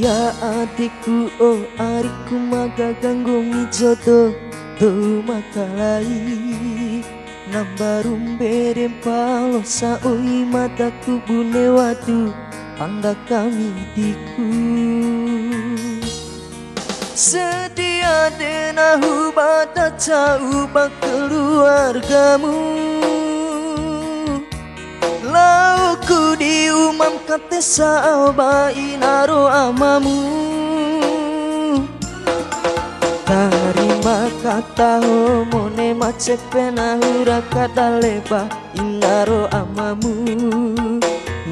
Kambia adikku oh ariku maga ganggu mijodo do makalai nambarumbe rempalo saoi mataku bune watu anda kami diku sedia denahu bata jauh bak keluargamu lauku diumam kate saoba inaro amamu tarima kata homone macepe nahura kadaleba inaro amamu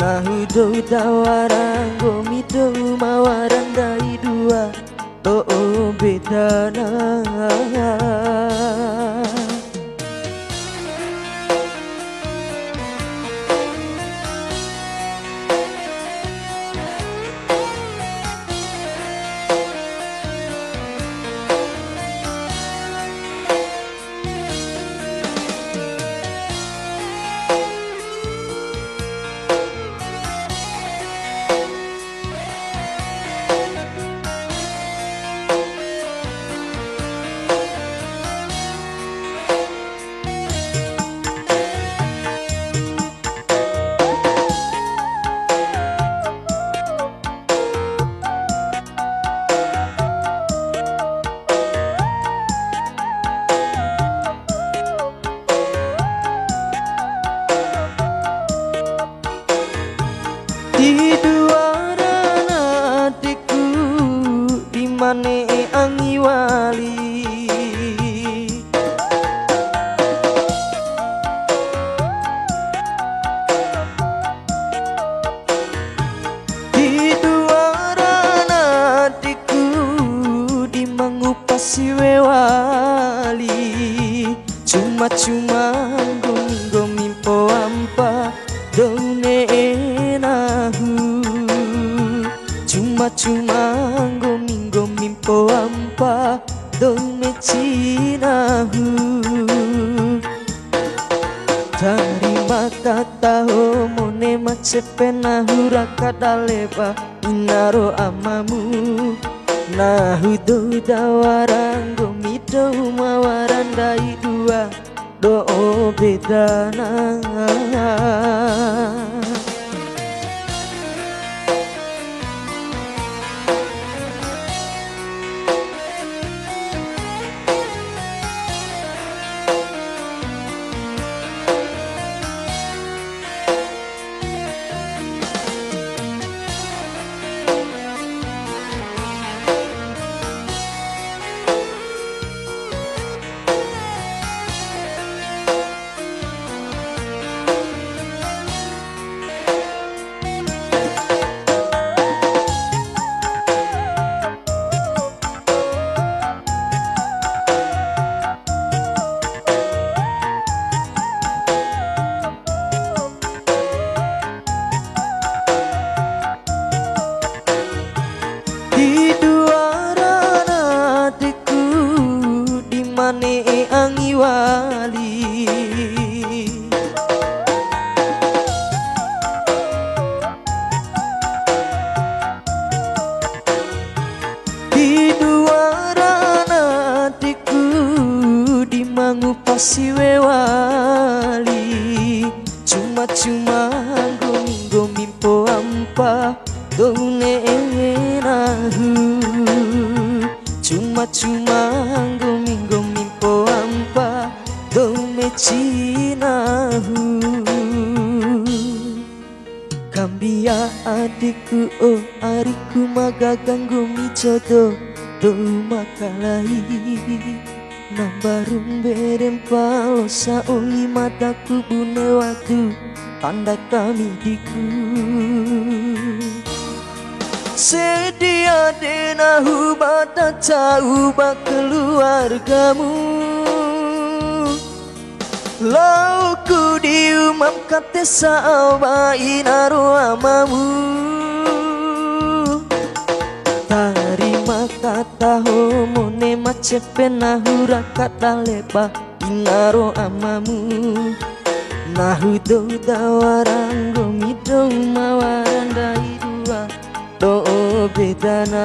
nahu do dawarango mido mawarandai dua to bedana di duaran adikku di mane angi wali di duaran adikku di mangupasi wewali cuma-cuma gomimpo ampa done cuma gomimpo ampa dome cinahu tarima kata homone macepe nahura kadaleba inaro amamu nahu do dawarango mido mawarandai dua do bedana di duaran adikku di mane angi wali di duaran adikku di mangupasi wewali cuma-cuma gomimpo ampa done cuma-cuma gomimpo ampa dome cinahu kambia adikku oh ariku maga ganggu mijodo do makalai nambarumbe rempalo saoi mataku bune watu tanda kami diku sedia denahu bata jauh bak keluargamu lauku diumam kate saoba inaro amamu tarima kata homone macepe nahura kadaleba inaro amamu nahu do dawarango mido mawarandai dua do bedana